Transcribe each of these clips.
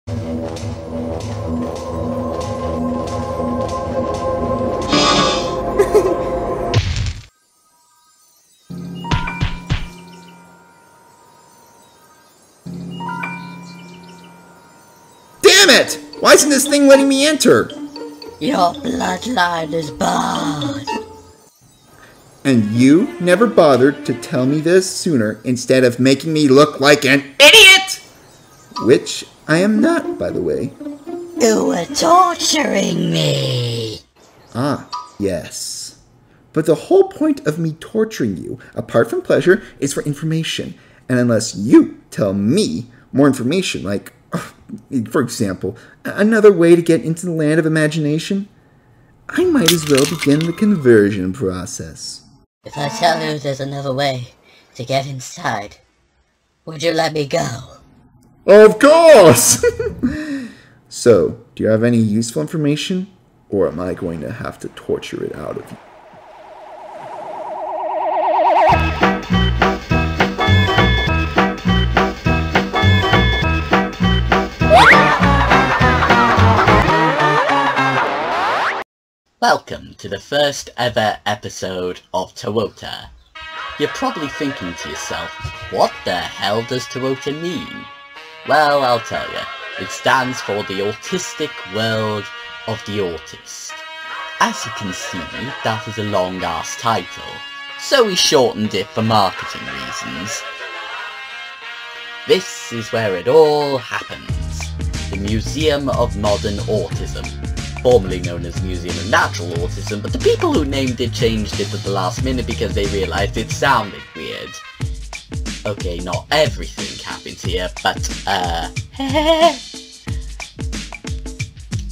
Damn it! Why isn't this thing letting me enter? Your bloodline is barred. And you never bothered to tell me this sooner instead of making me look like an idiot! Which I am not, by the way. You were torturing me. Ah, yes. But the whole point of me torturing you, apart from pleasure, is for information. And unless you tell me more information, like, for example, another way to get into the land of imagination, I might as well begin the conversion process. If I tell you there's another way to get inside, would you let me go? Of course! So, do you have any useful information? Or am I going to have to torture it out of you? Welcome to the first ever episode of TAWOTA. You're probably thinking to yourself, what the hell does TAWOTA mean? Well, I'll tell you. It stands for the Autistic World of the Autist. As you can see, that is a long-ass title, so we shortened it for marketing reasons. This is where it all happens. The Museum of Modern Autism. Formerly known as Museum of Natural Autism, but the people who named it changed it at the last minute because they realized it sounded weird. Okay, not everything happens here, but,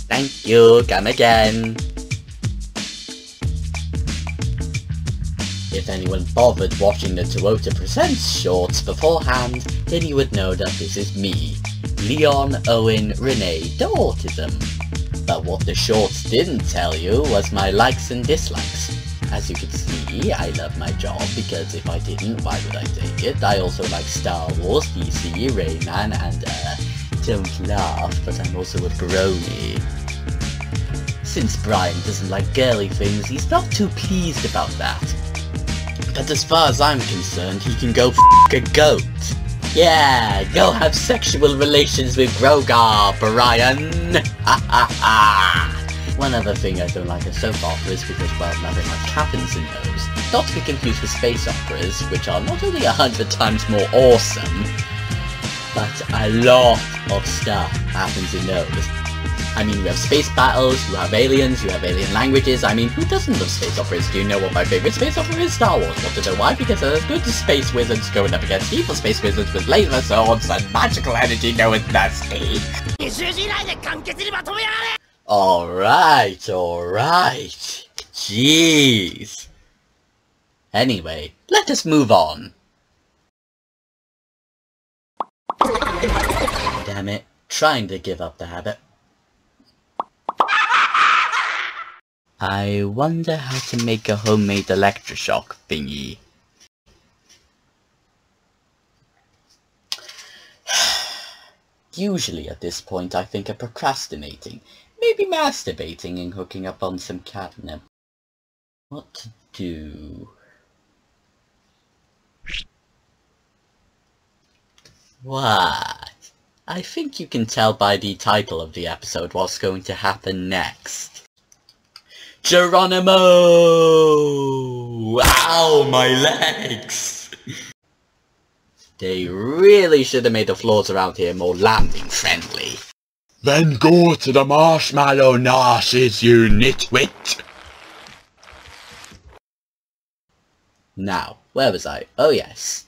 Thank you, come again. If anyone bothered watching the TAWOTA Presents shorts beforehand, then you would know that this is me, Leon Owen Renee the Autism. But what the shorts didn't tell you was my likes and dislikes. As you can see, I love my job because if I didn't, why would I take it? I also like Star Wars, DC, Rayman, and don't laugh, but I'm also a brony. Since Brian doesn't like girly things, he's not too pleased about that. But as far as I'm concerned, he can go f*** a goat. Yeah, go have sexual relations with Grogar, Brian! Ha ha ha! One other thing I don't like are soap operas because, well, nothing much happens in those. Not to be confused with space operas, which are not only 100 times more awesome, but a lot of stuff happens in those. I mean, you have space battles, you have aliens, you have alien languages. I mean, who doesn't love space operas? Do you know what my favorite space opera is? Star Wars. Want to know why? Because they're as good as space wizards going up against evil space wizards with laser swords and magical energy known as Dusty. Alright. Jeez. Anyway, let us move on. Damn it, trying to give up the habit. I wonder how to make a homemade electroshock thingy. Usually at this point I think of procrastinating, maybe masturbating and hooking up on some catnip. What to do? What? I think you can tell by the title of the episode what's going to happen next. Geronimo! Ow, my legs! They really should have made the floors around here more landing friendly. Then go to the marshmallow nashes, you nitwit! Now, where was I? Oh yes.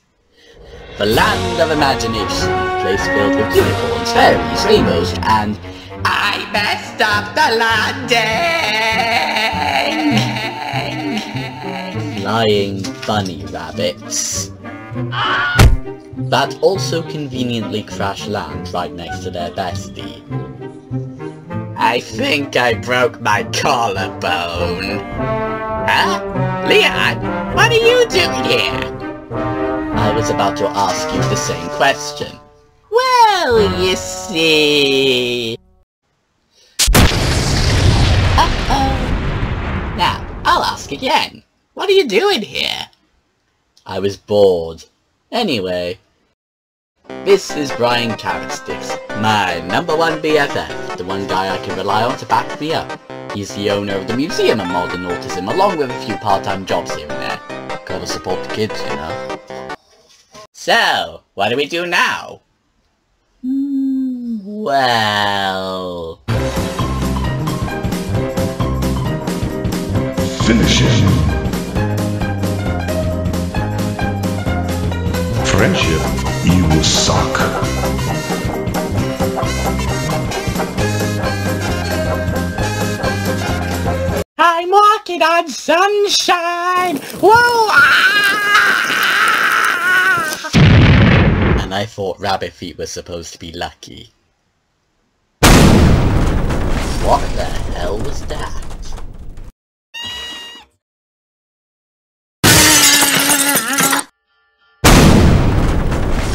The land of imagination, a place filled with unicorns, fairies, rainbows, and I messed up the landing! Flying bunny rabbits. That also conveniently crash land right next to their bestie. I think I broke my collarbone. Huh? Leon, what are you doing here? I was about to ask you the same question. Well, you see... Uh-oh. Now, I'll ask again. What are you doing here? I was bored. Anyway, this is Brian Carrotsticks, my #1 BFF, the one guy I can rely on to back me up. He's the owner of the Museum of Modern Autism, along with a few part-time jobs here and there. Gotta support the kids, you know. So, what do we do now? Well... Finish him. Friendship, you will suck. I'm walking on sunshine! Whoa! Ah! And I thought rabbit feet were supposed to be lucky. What the hell was that?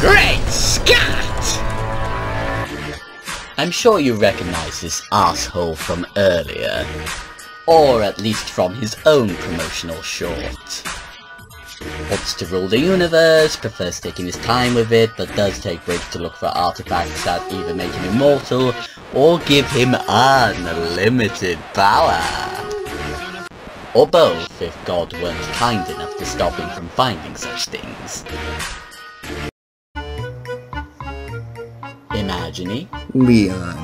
Great Scott! I'm sure you recognize this asshole from earlier. Or at least from his own promotional short. Wants to rule the universe, prefers taking his time with it, but does take breaks to look for artifacts that either make him immortal, or give him unlimited power. Or both, if God weren't kind enough to stop him from finding such things. Imaginee? Leon.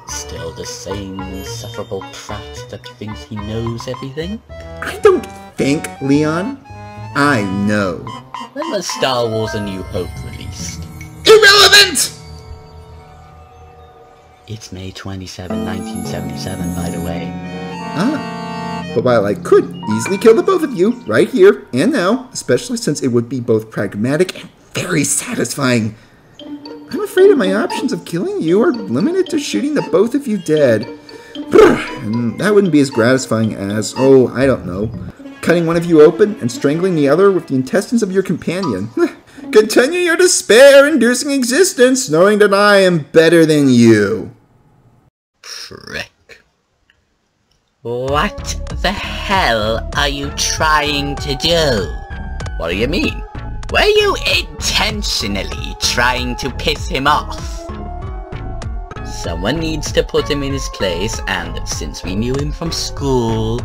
Still the same insufferable prat that thinks he knows everything? I don't think, Leon. I know. When was Star Wars A New Hope released? Irrelevant! It's May 27, 1977, by the way. Ah. But while I could easily kill the both of you, right here and now, especially since it would be both pragmatic and very satisfying, I'm afraid my options of killing you are limited to shooting the both of you dead. And that wouldn't be as gratifying as, oh, I don't know, cutting one of you open and strangling the other with the intestines of your companion. Continue your despair-inducing existence, knowing that I am better than you. Prick. What the hell are you trying to do? What do you mean? Were you intentionally trying to piss him off? Someone needs to put him in his place, and since we knew him from school,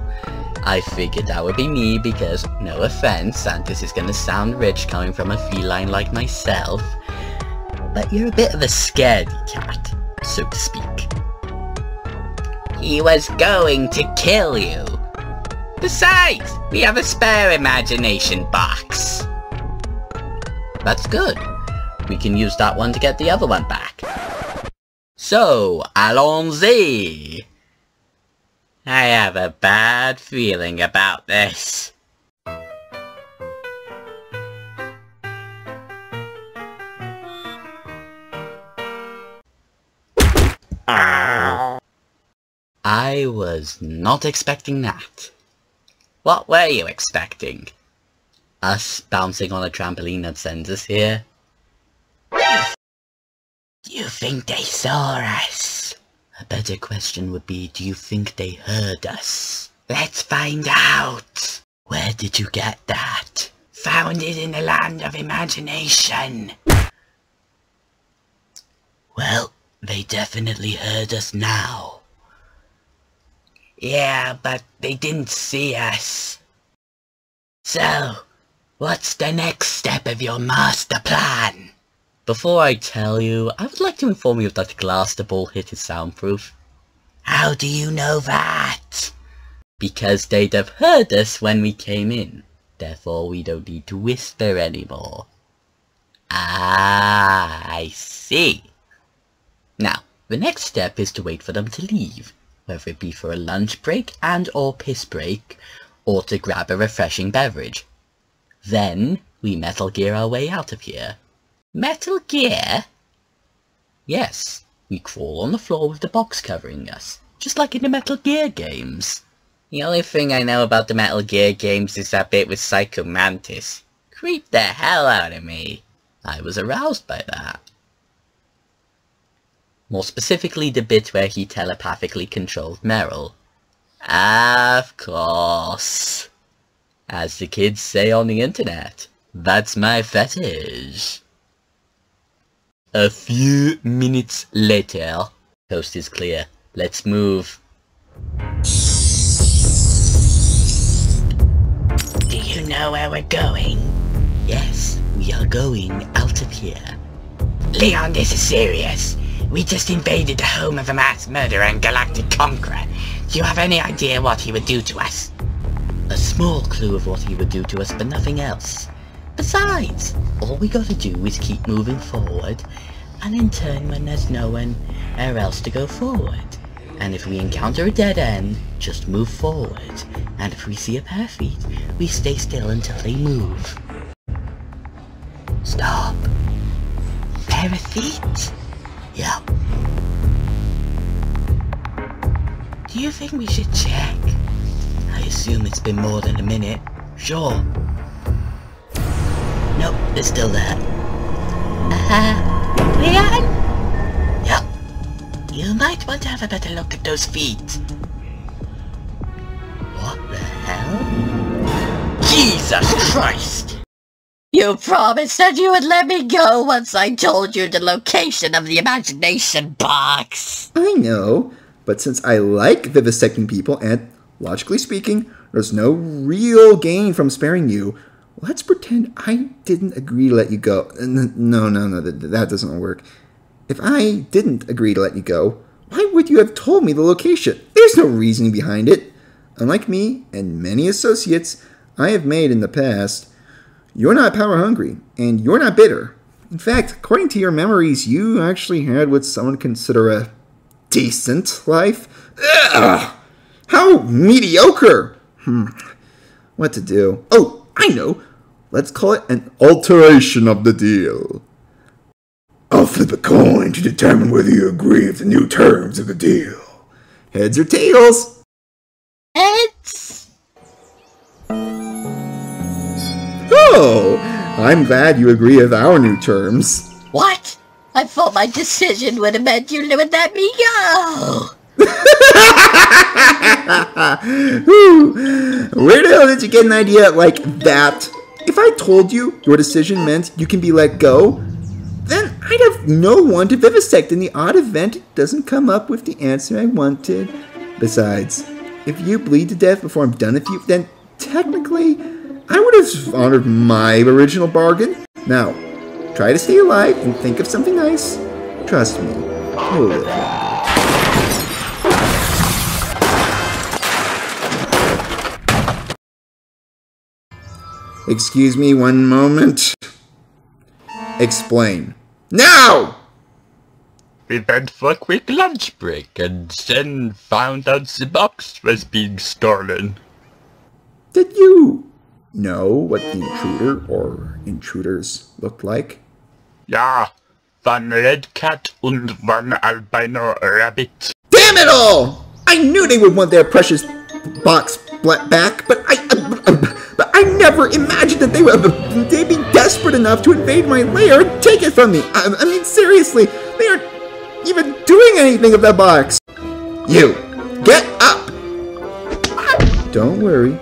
I figured that would be me because, no offense, and this is gonna sound rich coming from a feline like myself, but you're a bit of a scaredy cat, so to speak. He was going to kill you. Besides, we have a spare imagination box. That's good. We can use that one to get the other one back. So, allons-y! I have a bad feeling about this. I was not expecting that. What were you expecting? Us bouncing on a trampoline that sends us here? Do you think they saw us? A better question would be, do you think they heard us? Let's find out! Where did you get that? Found it in the land of imagination. Well, they definitely heard us now. Yeah, but they didn't see us. So, what's the next step of your master plan? Before I tell you, I would like to inform you that the glass the ball hit is soundproof. How do you know that? Because they'd have heard us when we came in. Therefore, we don't need to whisper anymore. Ah, I see. Now, the next step is to wait for them to leave, whether it be for a lunch break and or piss break, or to grab a refreshing beverage. Then, we Metal Gear our way out of here. Metal Gear? Yes, we crawl on the floor with the box covering us, just like in the Metal Gear games. The only thing I know about the Metal Gear games is that bit with Psycho Mantis. Creeped the hell out of me. I was aroused by that. More specifically, the bit where he telepathically controlled Meryl. Of course. As the kids say on the internet, that's my fetish. A few minutes later. Coast is clear. Let's move. Do you know where we're going? Yes, we are going out of here. Leon, this is serious. We just invaded the home of a mass murderer and galactic conqueror. Do you have any idea what he would do to us? A small clue of what he would do to us, but nothing else. Besides, all we gotta do is keep moving forward, and in turn when there's nowhere else to go forward. And if we encounter a dead end, just move forward. And if we see a pair of feet, we stay still until they move. Stop. Pair of feet? Yep. Do you think we should check? I assume it's been more than a minute. Sure. Nope, it's still there. Leon? Yep. You might want to have a better look at those feet. What the hell? Jesus Christ! You promised that you would let me go once I told you the location of the imagination box. I know, but since I like vivisecting people, and, logically speaking, there's no real gain from sparing you, let's pretend I didn't agree to let you go. No, that doesn't work. If I didn't agree to let you go, why would you have told me the location? There's no reasoning behind it. Unlike me and many associates I have made in the past, you're not power hungry, and you're not bitter. In fact, according to your memories, you actually had what some would consider a decent life. Ugh! How mediocre! What to do? Oh, I know. Let's call it an alteration of the deal. I'll flip a coin to determine whether you agree with the new terms of the deal. Heads or tails? Heads. Oh, I'm glad you agree with our new terms. What? I thought my decision would have meant you would let me go. Where the hell did you get an idea like that? If I told you your decision meant you can be let go, then I'd have no one to vivisect in the odd event it doesn't come up with the answer I wanted. Besides, if you bleed to death before I'm done with you, then technically I would have honored my original bargain. Now, try to stay alive and think of something nice. Trust me, you'll live longer. Excuse me 1 moment. Explain. Now! We went for a quick lunch break and then found out the box was being stolen. Did you know what the intruder or intruders looked like? Ja, one red cat and one albino rabbit. Damn it all! I knew they would want their precious box back, but I never imagined that they'd be desperate enough to invade my lair and take it from me. I mean, seriously, they aren't even doing anything with that box. You, get up! Don't worry,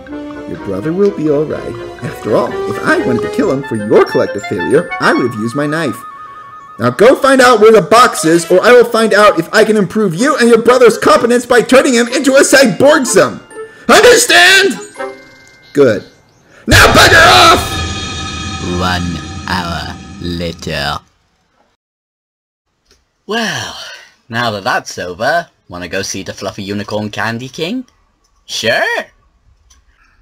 your brother will be alright. After all, if I wanted to kill him for your collective failure, I would have used my knife. Now go find out where the box is, or I will find out if I can improve you and your brother's competence by turning him into a cyborgsome. Understand? Good. Now bugger off! 1 hour later. Well, now that that's over, wanna go see the Fluffy Unicorn Candy King? Sure!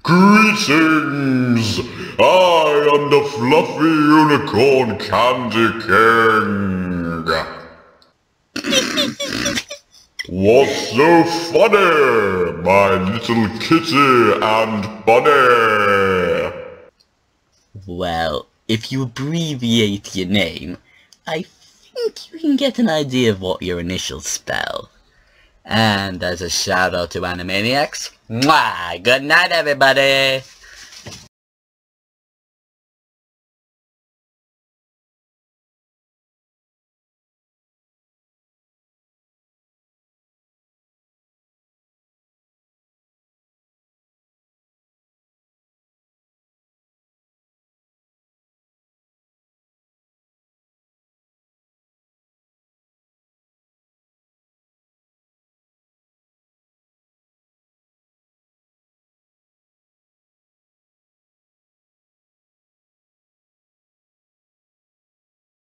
Greetings! I am the Fluffy Unicorn Candy King. What's so funny, my little kitty and bunny? Well, if you abbreviate your name, I think you can get an idea of what your initials spell. And as a shout out to Animaniacs, mwah! Good night, everybody!